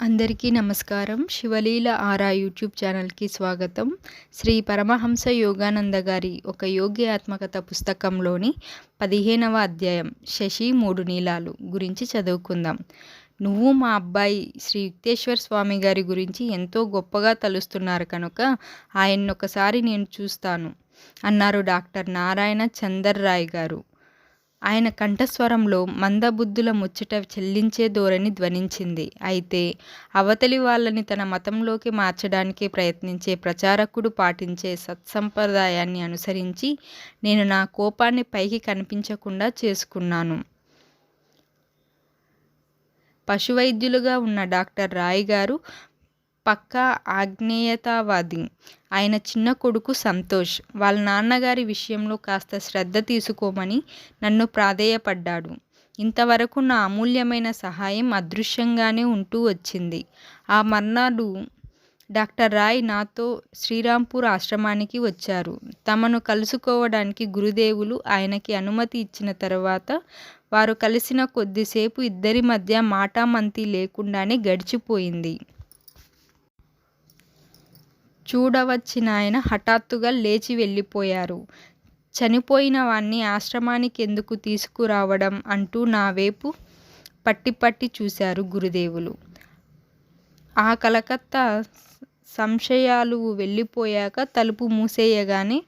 అందరికీ నమస్కారం. శివలీల ఆరా యూట్యూబ్ ఛానల్‌కి స్వాగతం. శ్రీ పరమహంస యోగానంద గారి ఒక యోగ్యాత్మకత పుస్తకంలోని 15వ అధ్యాయం 'శశి మూడు నీలాలు' గురించి చదువుకుందాం. నువ్వు మా అబ్బాయి శ్రీ యుక్తేశ్వర స్వామి గారి గురించి ఎంతో గొప్పగా తలుస్తున్నారు కనుక ఆయన్నొకసారి నేను చూస్తాను అన్నారు డాక్టర్ నారాయణ చందర్ రాయ్ గారు. ఆయన కంఠస్వరంలో మందబుద్ధుల ముచ్చట చెల్లించే ధోరణి ధ్వనించింది. అయితే అవతలి వాళ్ళని తన మతంలోకి మార్చడానికి ప్రయత్నించే ప్రచారకుడు పాటించే సత్సంప్రదాయాన్ని అనుసరించి నేను నా కోపాన్ని పైకి కనిపించకుండా చేసుకున్నాను. పశువైద్యులుగా ఉన్న డాక్టర్ రాయ్ గారు పక్కా ఆజ్ఞేయతావాది. ఆయన చిన్న కొడుకు సంతోష్ వాళ్ళ నాన్నగారి విషయంలో కాస్త శ్రద్ధ తీసుకోమని నన్ను ప్రాధేయపడ్డాడు. ఇంతవరకు నా అమూల్యమైన సహాయం అదృశ్యంగానే ఉంటూ వచ్చింది. ఆ మర్నాడు డాక్టర్ రాయ్ నాతో శ్రీరాంపూర్ ఆశ్రమానికి వచ్చారు. తమను కలుసుకోవడానికి గురుదేవులు ఆయనకి అనుమతి ఇచ్చిన తర్వాత వారు కలిసిన కొద్దిసేపు ఇద్దరి మధ్య మాటామంతి లేకుండానే గడిచిపోయింది. చూడవచ్చినాయన హఠాత్తుగా లేచి వెళ్ళిపోయారు. చనిపోయిన వాణ్ణి ఆశ్రమానికెందుకు తీసుకురావడం అంటూ నా వైపు పట్టి పట్టి చూశారు గురుదేవులు. ఆ కలకత్తా సంశయాలు వెళ్ళిపోయాక తలుపు మూసేయగానే,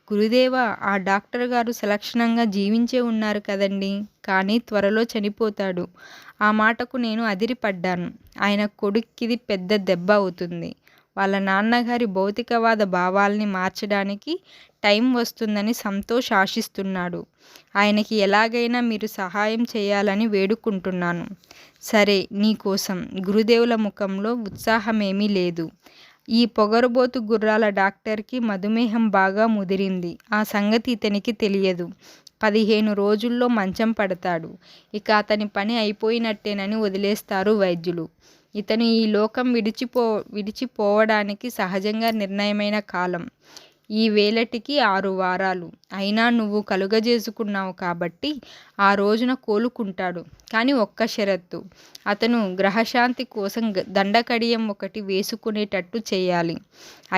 గురుదేవా, ఆ డాక్టర్ గారు సలక్షణంగా జీవించే ఉన్నారు కదండి, కానీ త్వరలో చనిపోతాడు. ఆ మాటకు నేను అదిరిపడ్డాను. ఆయన కొడుక్కిది పెద్ద దెబ్బ అవుతుంది. వాళ్ళ నాన్నగారి భౌతికవాద భావాల్ని మార్చడానికి టైం వస్తుందని సంతోష్ ఆశిస్తున్నాడు. ఆయనకి ఎలాగైనా మీరు సహాయం చేయాలని వేడుకుంటున్నాను. సరే, నీకోసం. గురుదేవుల ముఖంలో ఉత్సాహమేమీ లేదు. ఈ పొగరుబోతు గుర్రాల డాక్టర్కి మధుమేహం బాగా ముదిరింది. ఆ సంగతి ఇతనికి తెలియదు. 15 రోజుల్లో మంచం పడతాడు. ఇక అతని పని అయిపోయినట్టేనని వదిలేస్తారు వైద్యులు. ఇతను ఈ లోకం విడిచిపోవడానికి సహజంగా నిర్ణయమైన కాలం ఈ వేళటికి 6 వారాలు. అయినా నువ్వు కలుగజేసుకున్నావు కాబట్టి ఆ రోజున కోలుకుంటాడు. కానీ ఒక్క షరతు, అతను గ్రహశాంతి కోసం దండకడియం ఒకటి వేసుకునేటట్టు చేయాలి.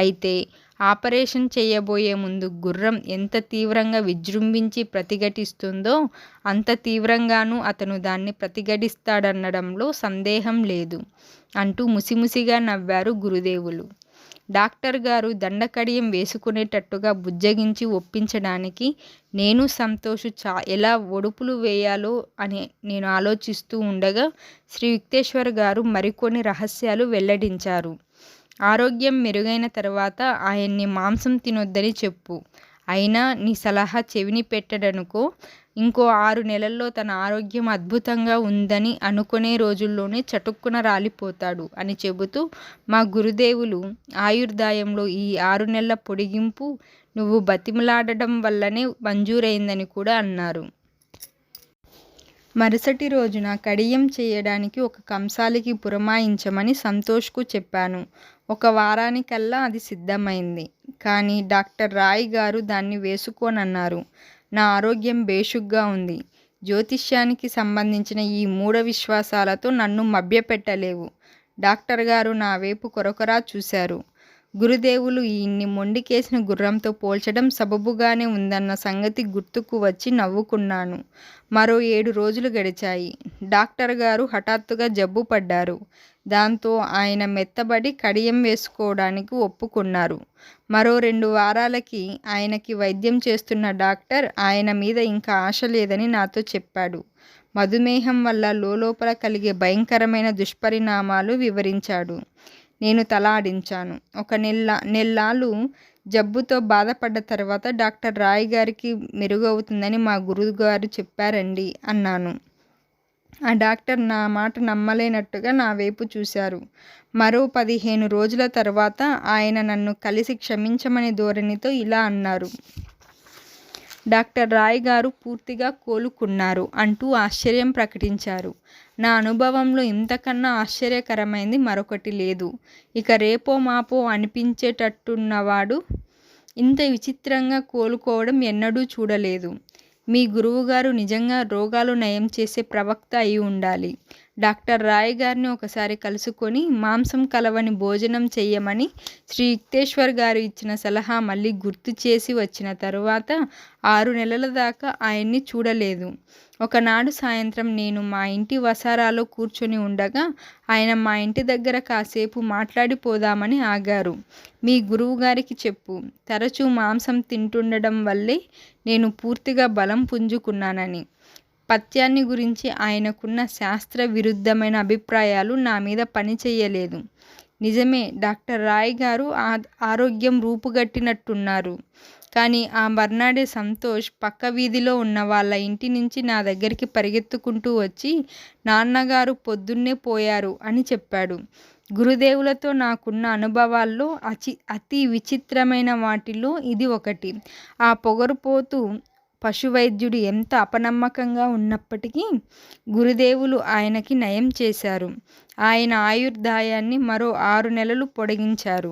అయితే ఆపరేషన్ చేయబోయే ముందు గుర్రం ఎంత తీవ్రంగా విజృంభించి ప్రతిఘటిస్తుందో అంత తీవ్రంగానూ అతను దాన్ని ప్రతిఘటిస్తాడనడంలో సందేహం లేదు అంటూ ముసిముసిగా నవ్వారు గురుదేవులు. డాక్టర్ గారు దండకడియం వేసుకునేటట్టుగా బుజ్జగించి ఒప్పించడానికి నేను సంతోష్ ఎలా ఒడుపులు వేయాలో అని నేను ఆలోచిస్తూ ఉండగా శ్రీ యుక్తేశ్వర్ గారు మరికొన్ని రహస్యాలు వెల్లడించారు. ఆరోగ్యం మెరుగైన తర్వాత ఆయన్ని మాంసం తినొద్దని చెప్పు. అయినా నీ సలహా చెవిని పెట్టడనుకో. ఇంకో 6 నెలల్లో తన ఆరోగ్యం అద్భుతంగా ఉందని అనుకునే రోజుల్లోనే చటుక్కున రాలిపోతాడు అని చెబుతూ మా గురుదేవులు ఆయుర్దాయంలో ఈ 6 నెలల పొడిగింపు నువ్వు బతిమలాడడం వల్లనే మంజూరైందని కూడా అన్నారు. మరుసటి రోజున కడియం చేయడానికి ఒక కంసాలికి పురమాయించమని సంతోష్కు చెప్పాను. 1 వారానికల్లా అది సిద్ధమైంది. కానీ డాక్టర్ రాయ్ గారు దాన్ని వేసుకోనన్నారు. నా ఆరోగ్యం బేషుగ్గా ఉంది. జ్యోతిష్యానికి సంబంధించిన ఈ మూఢ విశ్వాసాలతో నన్ను మభ్యపెట్టలేవు. డాక్టర్ గారు నా వైపు కొరకొరా చూశారు. గురుదేవులు ఇన్ని మొండికేసిన గుర్రంతో పోల్చడం సబబుగానే ఉందన్న సంగతి గుర్తుకు వచ్చి నవ్వుకున్నాను. మరో 7 రోజులు గడిచాయి. డాక్టర్ గారు హఠాత్తుగా జబ్బు పడ్డారు. దాంతో ఆయన మెత్తబడి కడియం వేసుకోవడానికి ఒప్పుకున్నారు. మరో 2 వారాలకి ఆయనకి వైద్యం చేస్తున్న డాక్టర్ ఆయన మీద ఇంకా ఆశ లేదని నాతో చెప్పాడు. మధుమేహం వల్ల లోలోపల కలిగే భయంకరమైన దుష్పరిణామాలు వివరించాడు. నేను తలాడించాను. 1 నెల్లాళ్ళు జబ్బుతో బాధపడ్డ తర్వాత డాక్టర్ రాయ్ గారికి మెరుగవుతుందని మా గురువుగారు చెప్పారండి అన్నాను. ఆ డాక్టర్ నా మాట నమ్మలేనట్టుగా నా వైపు చూశారు. మరో 15 రోజుల తర్వాత ఆయన నన్ను కలిసి క్షమించమనే ధోరణితో ఇలా అన్నారు. డాక్టర్ రాయ్ గారు పూర్తిగా కోలుకున్నారు అంటూ ఆశ్చర్యం ప్రకటించారు. నా అనుభవంలో ఇంతకన్నా ఆశ్చర్యకరమైంది మరొకటి లేదు. ఇక రేపో మాపో అనిపించేటట్టున్నవాడు ఇంత విచిత్రంగా కోలుకోవడం ఎన్నడూ చూడలేదు. మీ గురువుగారు నిజంగా రోగాలు నయం చేసే ప్రవక్త అయి ఉండాలి. డాక్టర్ రాయ్ గారిని ఒకసారి కలుసుకొని మాంసం కలవని భోజనం చెయ్యమని శ్రీ యుక్తేశ్వర్ గారు ఇచ్చిన సలహా మళ్ళీ గుర్తు చేసి వచ్చిన తరువాత 6 నెలల దాకా ఆయన్ని చూడలేదు. ఒకనాడు సాయంత్రం నేను మా ఇంటి వసారాలో కూర్చొని ఉండగా ఆయన మా ఇంటి దగ్గర కాసేపు మాట్లాడిపోదామని ఆగారు. మీ గురువుగారికి చెప్పు, తరచూ మాంసం తింటుండడం వల్లే నేను పూర్తిగా బలం పుంజుకున్నానని. పథ్యాన్ని గురించి ఆయనకున్న శాస్త్ర విరుద్ధమైన అభిప్రాయాలు నా మీద పనిచెయ్యలేదు. నిజమే, డాక్టర్ రాయ్ గారు ఆరోగ్యం రూపుగట్టినట్టున్నారు. కానీ ఆ మర్నాడే సంతోష్ పక్క వీధిలో ఉన్న వాళ్ళ ఇంటి నుంచి నా దగ్గరికి పరిగెత్తుకుంటూ వచ్చి నాన్నగారు పొద్దున్నే పోయారు అని చెప్పాడు. గురుదేవులతో నాకున్న అనుభవాల్లో అతి విచిత్రమైన వాటిలో ఇది ఒకటి. ఆ పొగరుపోతూ పశువైద్యుడు ఎంత అపనమ్మకంగా ఉన్నప్పటికీ గురుదేవులు ఆయనకి నయం చేశారు. ఆయన ఆయుర్దాయాన్ని మరో 6 నెలలు పొడిగించారు.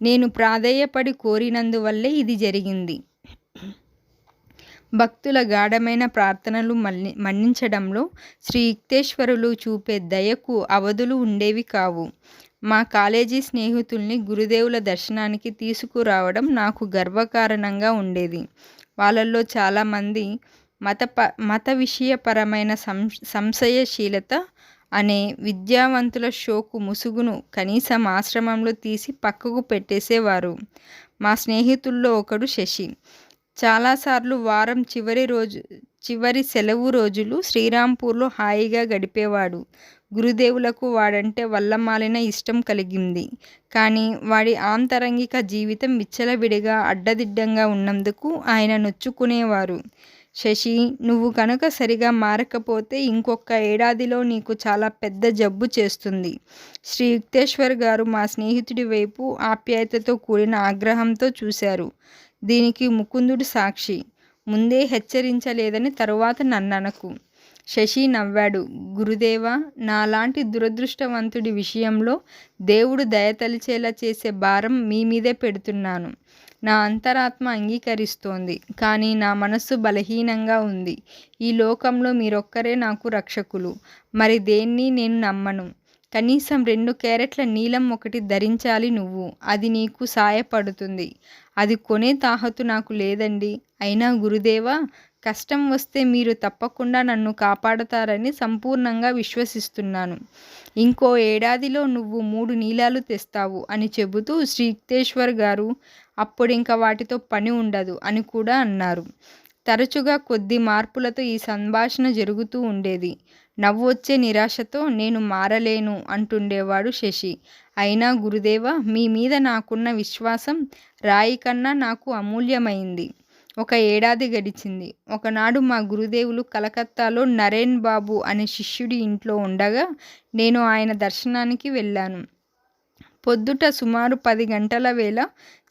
నేను ప్రాధేయపడి కోరినందువల్లే ఇది జరిగింది. భక్తుల గాఢమైన ప్రార్థనలు మన్నించడంలో శ్రీ యుక్తేశ్వరులు చూపే దయకు అవధులు ఉండేవి కావు. మా కాలేజీ స్నేహితుల్ని గురుదేవుల దర్శనానికి తీసుకురావడం నాకు గర్వకారణంగా ఉండేది. వాళ్ళల్లో చాలామంది మత విషయపరమైన సంశయశీలత అనే విద్యావంతుల షోకు ముసుగును కనీసం ఆశ్రమంలో తీసి పక్కకు పెట్టేసేవారు. మా స్నేహితుల్లో ఒకడు శశి. చాలాసార్లు వారం చివరి సెలవు రోజులు శ్రీరాంపూర్లో హాయిగా గడిపేవాడు. గురుదేవులకు వాడంటే వల్లమాలిన ఇష్టం కలిగింది. కానీ వాడి ఆంతరంగిక జీవితం విచ్చలవిడిగా అడ్డదిడ్డంగా ఉన్నందుకు ఆయన నొచ్చుకునేవారు. శశి, నువ్వు కనుక సరిగా మారకపోతే ఇంకొక ఏడాదిలో నీకు చాలా పెద్ద జబ్బు చేస్తుంది. శ్రీ యుక్తేశ్వర్ గారు మా స్నేహితుడి వైపు ఆప్యాయతతో కూడిన ఆగ్రహంతో చూశారు. దీనికి ముకుందుడు సాక్షి. ముందే హెచ్చరించలేదని తరువాత నన్ననకు. శశి నవ్వాడు. గురుదేవా, నాలాంటి దురదృష్టవంతుడి విషయంలో దేవుడు దయతలిచేలా చేసే భారం మీ మీదే పెడుతున్నాను. నా అంతరాత్మ అంగీకరిస్తోంది, కానీ నా మనస్సు బలహీనంగా ఉంది. ఈ లోకంలో మీరొక్కరే నాకు రక్షకులు. మరి దేన్ని నేను నమ్మను. కనీసం 2 క్యారెట్ల నీలం ఒకటి ధరించాలి నువ్వు. అది నీకు సాయపడుతుంది. అది కొనే తాహతు నాకు లేదండి. అయినా గురుదేవా, కష్టం వస్తే మీరు తప్పకుండా నన్ను కాపాడతారని సంపూర్ణంగా విశ్వసిస్తున్నాను. ఇంకో ఏడాదిలో నువ్వు 3 నీలాలు తెస్తావు అని చెబుతూ శ్రీ యుక్తేశ్వర్ గారు అప్పుడింక వాటితో పని ఉండదు అని కూడా అన్నారు. తరచుగా కొద్ది మార్పులతో ఈ సంభాషణ జరుగుతూ ఉండేది. నవ్వొచ్చే నిరాశతో నేను మారలేను అంటుండేవాడు శశి. అయినా గురుదేవా, మీ మీద నాకున్న విశ్వాసం రాయి కన్నా నాకు అమూల్యమైంది. 1 ఏడాది గడిచింది. ఒకనాడు మా గురుదేవులు కలకత్తాలో నరేన్ బాబు అనే శిష్యుడి ఇంట్లో ఉండగా నేను ఆయన దర్శనానికి వెళ్ళాను. పొద్దుట సుమారు 10 గంటల వేళ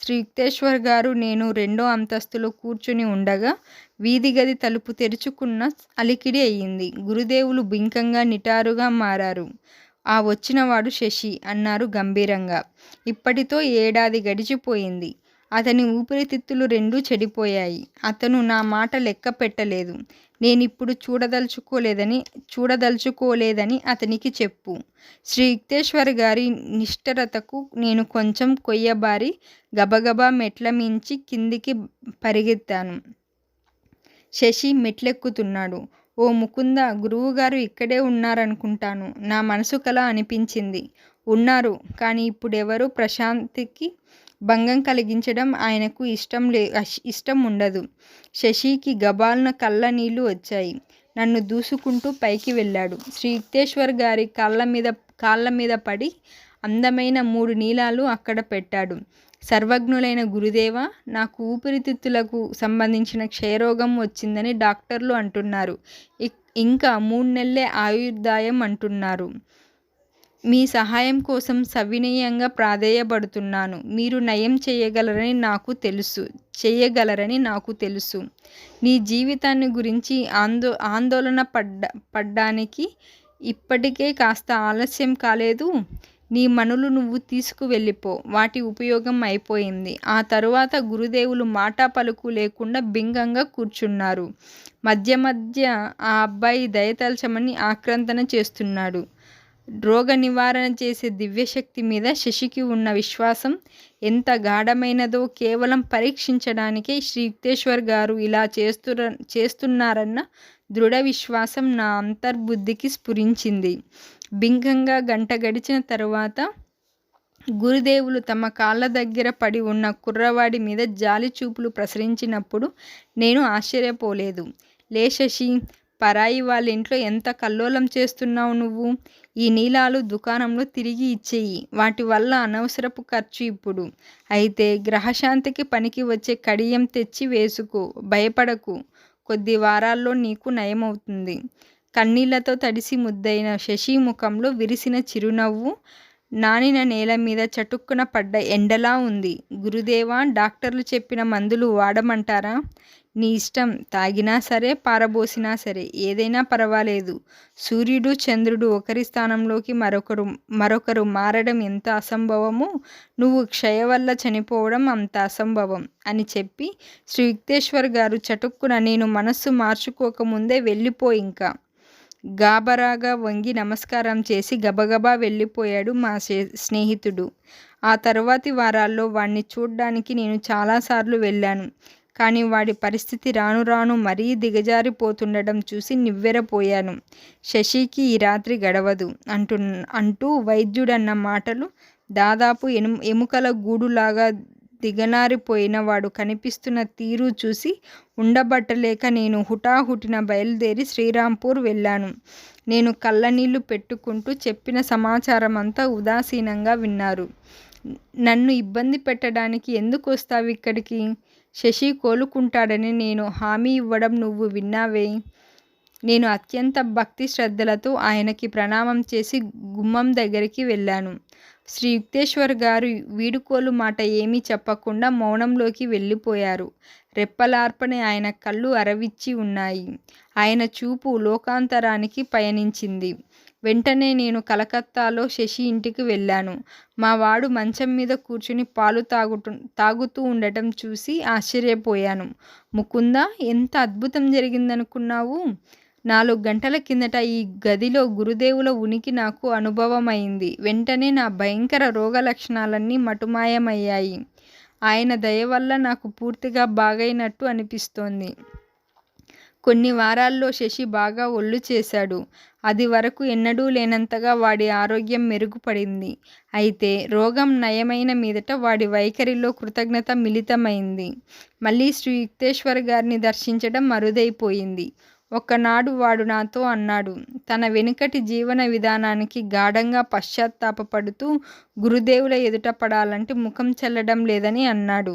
శ్రీ యుక్తేశ్వర్ గారు నేను 2వ అంతస్తులో కూర్చుని ఉండగా వీధి గది తలుపు తెరుచుకున్న అలికిడి అయ్యింది. గురుదేవులు బింకంగా నిటారుగా మారారు. ఆ వచ్చినవాడు శశి అన్నారు గంభీరంగా. ఇప్పటితో ఏడాది గడిచిపోయింది. అతని ఊపిరితిత్తులు 2 చెడిపోయాయి. అతను నా మాట లెక్క పెట్టలేదు. నేనిప్పుడు చూడదలుచుకోలేదని అతనికి చెప్పు. శ్రీ యుక్తేశ్వర్ గారి నిష్ఠరతకు నేను కొంచెం కొయ్యబారి గబగబా మెట్ల మించి కిందికి పరిగెత్తాను. శశి మెట్లెక్కుతున్నాడు. ఓ ముకుంద, గురువుగారు ఇక్కడే ఉన్నారనుకుంటాను. నా మనసుకలా అనిపించింది. ఉన్నారు, కానీ ఇప్పుడెవరూ ప్రశాంతికి భంగం కలిగించడం ఆయనకు ఇష్టం ఉండదు. శశికి గబాల్న కళ్ళ నీళ్లు వచ్చాయి. నన్ను దూసుకుంటూ పైకి వెళ్ళాడు. శ్రీ యుక్తేశ్వర్ గారి కాళ్ళ మీద పడి అందమైన 3 నీలాలు అక్కడ పెట్టాడు. సర్వజ్ఞులైన గురుదేవా, నాకు ఊపిరితిత్తులకు సంబంధించిన క్షయరోగం వచ్చిందని డాక్టర్లు అంటున్నారు. ఇంకా 3 నెలలే ఆయుర్దాయం అంటున్నారు. మీ సహాయం కోసం సవినయంగా ప్రాధేయపడుతున్నాను. మీరు నయం చేయగలరని నాకు తెలుసు. నీ జీవితాన్ని గురించి ఆందోళన పడ్డానికి ఇప్పటికే కాస్త ఆలస్యం కాలేదు. నీ మనులు నువ్వు తీసుకువెళ్ళిపో. వాటి ఉపయోగం అయిపోయింది. ఆ తరువాత గురుదేవులు మాటా పలుకు లేకుండా బింగంగా కూర్చున్నారు. మధ్య మధ్య ఆ అబ్బాయి దయతలచమని ఆక్రందన చేస్తున్నాడు. రోగ నివారణ చేసే దివ్యశక్తి మీద శశికి ఉన్న విశ్వాసం ఎంత గాఢమైనదో కేవలం పరీక్షించడానికే శ్రీ యుక్తేశ్వర్ గారు ఇలా చేస్తున్నారన్న దృఢ విశ్వాసం నా అంతర్బుద్ధికి స్ఫురించింది. బింగంగా గంట గడిచిన తరువాత గురుదేవులు తమ కాళ్ళ దగ్గర పడి ఉన్న కుర్రవాడి మీద జాలి చూపులు ప్రసరించినప్పుడు నేను ఆశ్చర్యపోలేదు. లే శశి, పరాయి వాళ్ళ ఇంట్లో ఎంత కల్లోలం చేస్తున్నావు నువ్వు. ఈ నీలాలు దుకాణంలో తిరిగి ఇచ్చేయి. వాటి వల్ల అనవసరపు ఖర్చు ఇప్పుడు. అయితే గ్రహశాంతికి పనికి వచ్చే కడియం తెచ్చి వేసుకో. భయపడకు. కొద్ది వారాల్లో నీకు నయమవుతుంది. కన్నీళ్లతో తడిసి ముద్దయిన శశి ముఖంలో విరిసిన చిరునవ్వు నానిన నేల మీద చటుక్కున పడ్డ ఎండలా ఉంది. గురుదేవా, డాక్టర్లు చెప్పిన మందులు వాడమంటారా? నీ ఇష్టం. తాగినా సరే, పారబోసినా సరే, ఏదైనా పర్వాలేదు. సూర్యుడు చంద్రుడు ఒకరి స్థానంలోకి మరొకరు మారడం ఎంత అసంభవమో నువ్వు క్షయ వల్ల చనిపోవడం అంత అసంభవం అని చెప్పి శ్రీ యుక్తేశ్వర్ గారు చటుక్కున నేను మనస్సు మార్చుకోకముందే వెళ్ళిపో ఇంకా గాబరాగా వంగి నమస్కారం చేసి గబగబా వెళ్ళిపోయాడు మా స్నేహితుడు. ఆ తరువాతి వారాల్లో వాణ్ణి చూడ్డానికి నేను చాలాసార్లు వెళ్ళాను. కానీ వాడి పరిస్థితి రాను రాను మరీ దిగజారిపోతుండడం చూసి నివ్వెరపోయాను. శశికి ఈ రాత్రి గడవదు అంటూ వైద్యుడన్న మాటలు దాదాపు ఎముకల గూడులాగా దిగనారిపోయిన వాడు కనిపిస్తున్న తీరు చూసి ఉండబట్టలేక నేను హుటాహుటిన బయలుదేరి శ్రీరాంపూర్ వెళ్ళాను. నేను కళ్ళనీళ్లు పెట్టుకుంటూ చెప్పిన సమాచారం అంతా ఉదాసీనంగా విన్నారు. నన్ను ఇబ్బంది పెట్టడానికి ఎందుకు వస్తావు ఇక్కడికి? శశి కోలుకుంటాడని నేను హామీ ఇవ్వడం నువ్వు విన్నావే. నేను అత్యంత భక్తి శ్రద్ధలతో ఆయనకి ప్రణామం చేసి గుమ్మం దగ్గరికి వెళ్ళాను. శ్రీ యుక్తేశ్వర్ గారు వీడుకోలు మాట ఏమీ చెప్పకుండా మౌనంలోకి వెళ్ళిపోయారు. రెప్పలార్పని ఆయన కళ్ళు అరవిచ్చి ఉన్నాయి. ఆయన చూపు లోకాంతరానికి పయనించింది. వెంటనే నేను కలకత్తాలో శశి ఇంటికి వెళ్ళాను. మా వాడు మంచం మీద కూర్చుని పాలు తాగుతూ ఉండటం చూసి ఆశ్చర్యపోయాను. ముకుందా, ఎంత అద్భుతం జరిగిందనుకున్నావు? 4 గంటల కిందట ఈ గదిలో గురుదేవుల ఉనికి నాకు అనుభవమైంది. వెంటనే నా భయంకర రోగ లక్షణాలన్నీ మటుమాయమయ్యాయి. ఆయన దయ వల్ల నాకు పూర్తిగా బాగైనట్టు అనిపిస్తోంది. కొన్ని వారాల్లో శశి బాగా ఒళ్ళు చేశాడు. అది వరకు ఎన్నడూ లేనంతగా వాడి ఆరోగ్యం మెరుగుపడింది. అయితే రోగం నయమైన మీదట వాడి వైఖరిలో కృతజ్ఞత మిళితమైంది. మళ్ళీ శ్రీ యుక్తేశ్వర్ గారిని దర్శించడం అరుదైపోయింది. ఒకనాడు వాడు నాతో అన్నాడు, తన వెనుకటి జీవన విధానానికి గాఢంగా పశ్చాత్తాపపడుతూ గురుదేవుల ఎదుట పడాలంటే ముఖం చెల్లడం లేదని అన్నాడు.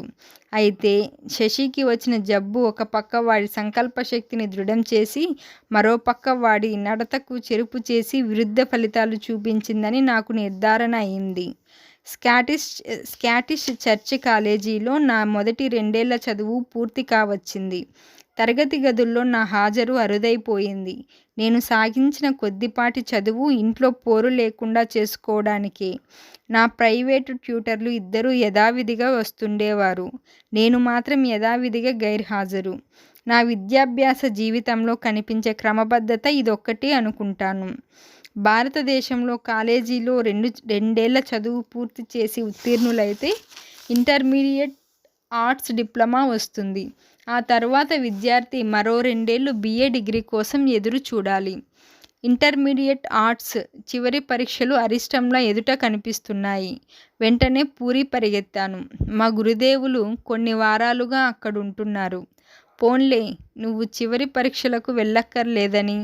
అయితే శశికి వచ్చిన జబ్బు ఒక పక్క వాడి సంకల్ప శక్తిని దృఢం చేసి, మరో పక్క వాడి నడతకు చెరుపు చేసి విరుద్ధ ఫలితాలు చూపించిందని నాకు నిర్ధారణ అయింది. స్కాటిష్ చర్చ్ కాలేజీలో నా మొదటి 2 ఏళ్ల చదువు పూర్తి కావచ్చింది. తరగతి గదుల్లో నా హాజరు అరుదైపోయింది. నేను సాగించిన కొద్దిపాటి చదువు ఇంట్లో పోరు లేకుండా చేసుకోవడానికే. నా ప్రైవేటు ట్యూటర్లు 2 యథావిధిగా వస్తుండేవారు. నేను మాత్రం యథావిధిగా గైర్హాజరు. నా విద్యాభ్యాస జీవితంలో కనిపించే క్రమబద్ధత ఇదొక్కటి అనుకుంటాను. భారతదేశంలో కాలేజీలో 2 ఏళ్ల చదువు పూర్తి చేసి ఉత్తీర్ణులైతే ఇంటర్మీడియట్ ఆర్ట్స్ డిప్లొమా వస్తుంది. ఆ తర్వాత విద్యార్థి మరో 2 ఏళ్లు BA డిగ్రీ కోసం ఎదురు చూడాలి. ఇంటర్మీడియట్ ఆర్ట్స్ చివరి పరీక్షలు అరిష్టంలా ఎదుట కనిపిస్తున్నాయి. వెంటనే పూరీ పరిగెత్తాను. మా గురుదేవులు కొన్ని వారాలుగా అక్కడుంటున్నారు. పోన్లే, నువ్వు చివరి పరీక్షలకు వెళ్ళక్కర్లేదని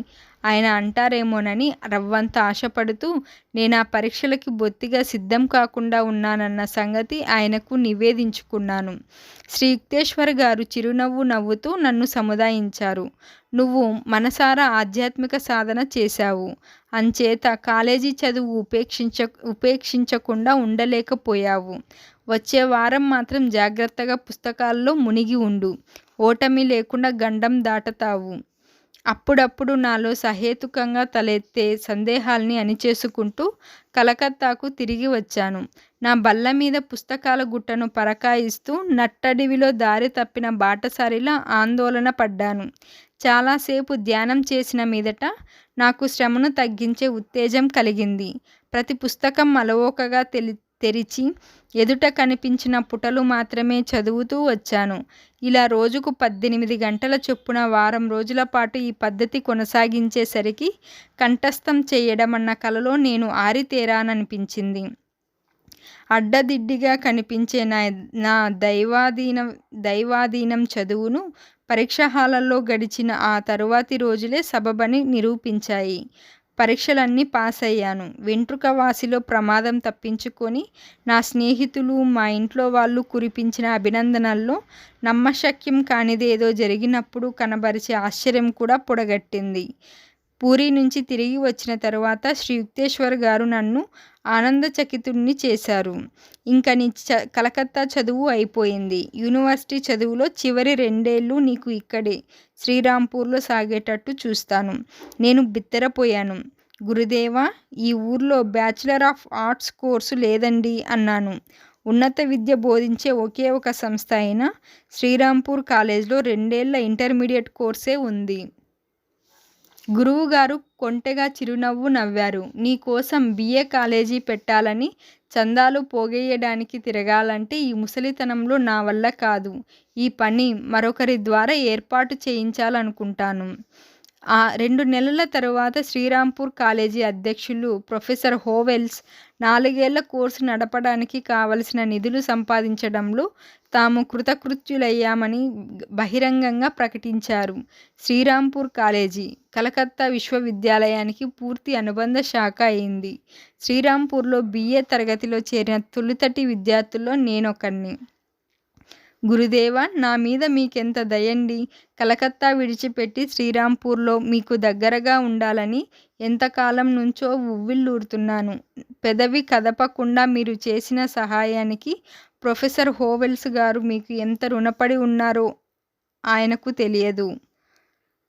ఆయన అంటారేమోనని రవ్వంత ఆశపడుతూ నేను ఆ పరీక్షలకి బొత్తిగా సిద్ధం కాకుండా ఉన్నానన్న సంగతి ఆయనకు నివేదించుకున్నాను. శ్రీ యుక్తేశ్వర్ గారు చిరునవ్వు నవ్వుతూ నన్ను సముదాయించారు. నువ్వు మనసారా ఆధ్యాత్మిక సాధన చేశావు. అంచేత కాలేజీ చదువు ఉపేక్షించకుండా ఉండలేకపోయావు. వచ్చే వారం మాత్రం జాగ్రత్తగా పుస్తకాల్లో మునిగి ఉండు. ఓటమి లేకుండా గండం దాటతావు. అప్పుడప్పుడు నాలో సహేతుకంగా తలెత్తే సందేహాల్ని అణిచేసుకుంటూ కలకత్తాకు తిరిగి వచ్చాను. నా బల్ల మీద పుస్తకాల గుట్టను పరకాయిస్తూ నట్టడివిలో దారి తప్పిన బాటసారిలా ఆందోళన పడ్డాను. చాలాసేపు ధ్యానం చేసిన మీదట నాకు శ్రమను తగ్గించే ఉత్తేజం కలిగింది. ప్రతి పుస్తకం అలవోకగా తెరిచి ఎదుట కనిపించిన పుటలు మాత్రమే చదువుతూ వచ్చాను. ఇలా రోజుకు 18 గంటల చొప్పున వారం రోజుల పాటు ఈ పద్ధతి కొనసాగించేసరికి కంఠస్థం చేయడం అన్న కలలో నేను ఆరితేరాననిపించింది. అడ్డదిడ్డిగా కనిపించే నా దైవాధీనం చదువును పరీక్ష హాలల్లో గడిచిన ఆ తరువాతి రోజులే సబబని నిరూపించాయి. పరీక్షలన్నీ పాస్ అయ్యాను. వెంట్రుకవాసిలో ప్రమాదం తప్పించుకొని నా స్నేహితులు, మా ఇంట్లో వాళ్ళు కురిపించిన అభినందనల్లో నమ్మశక్యం కానిదేదో జరిగినప్పుడు కనబరిచే ఆశ్చర్యం కూడా పొడగట్టింది. పూరీ నుంచి తిరిగి వచ్చిన తరువాత శ్రీ యుక్తేశ్వర్ గారు నన్ను ఆనందచకితుణ్ణి చేశారు. ఇంక నీ కలకత్తా చదువు అయిపోయింది. యూనివర్సిటీ చదువులో చివరి 2 ఏళ్ళు నీకు ఇక్కడే శ్రీరాంపూర్లో సాగేటట్టు చూస్తాను. నేను బిత్తరపోయాను. గురుదేవా, ఈ ఊర్లో బ్యాచిలర్ ఆఫ్ ఆర్ట్స్ కోర్సు లేదండి అన్నాను. ఉన్నత విద్య బోధించే ఒకే ఒక సంస్థ అయిన శ్రీరాంపూర్ కాలేజ్లో 2 ఏళ్ల ఇంటర్మీడియట్ కోర్సే ఉంది. గురువుగారు కొంటెగా చిరునవ్వు నవ్వారు. నీకోసం BA కాలేజీ పెట్టాలని చందాలు పోగేయడానికి తిరగాలంటే ఈ ముసలితనంలో నా వల్ల కాదు. ఈ పని మరొకరి ద్వారా ఏర్పాటు చేయించాలనుకుంటాను. 2 నెలల తరువాత శ్రీరాంపూర్ కాలేజీ అధ్యక్షులు ప్రొఫెసర్ హోవెల్స్ 4 ఏళ్ల కోర్సు నడపడానికి కావలసిన నిధులు సంపాదించడంలో తాము కృతకృత్యులయ్యామని బహిరంగంగా ప్రకటించారు. శ్రీరాంపూర్ కాలేజీ కలకత్తా విశ్వవిద్యాలయానికి పూర్తి అనుబంధ శాఖ అయింది. శ్రీరాంపూర్లో BA తరగతిలో చేరిన తొలితటి విద్యార్థుల్లో నేనొకణ్ణి. గురుదేవా, నా మీద మీకెంత దయండి. కలకత్తా విడిచిపెట్టి శ్రీరాంపూర్లో మీకు దగ్గరగా ఉండాలని ఎంతకాలం నుంచో ఉవ్విళ్ళూరుతున్నాను. పెదవి కదపకుండా మీరు చేసిన సహాయానికి ప్రొఫెసర్ హోవెల్స్ గారు మీకు ఎంత రుణపడి ఉన్నారో ఆయనకు తెలియదు.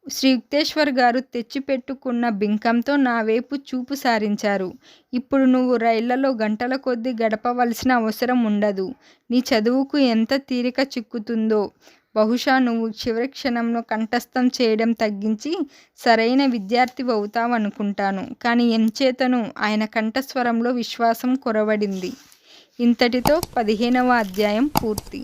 శ్రీ యుక్తేశ్వర్ గారు తెచ్చిపెట్టుకున్న బింకంతో నా వైపు చూపు సారించారు. ఇప్పుడు నువ్వు రైళ్లలో గంటల కొద్దీ గడపవలసిన అవసరం ఉండదు. నీ చదువుకు ఎంత తీరిక చిక్కుతుందో. బహుశా నువ్వు చివరి క్షణంలో కంఠస్థం చేయడం తగ్గించి సరైన విద్యార్థివవుతావనుకుంటాను. కానీ ఎంచేతను ఆయన కంఠస్వరంలో విశ్వాసం కొరవడింది. ఇంతటితో 15వ అధ్యాయం పూర్తి.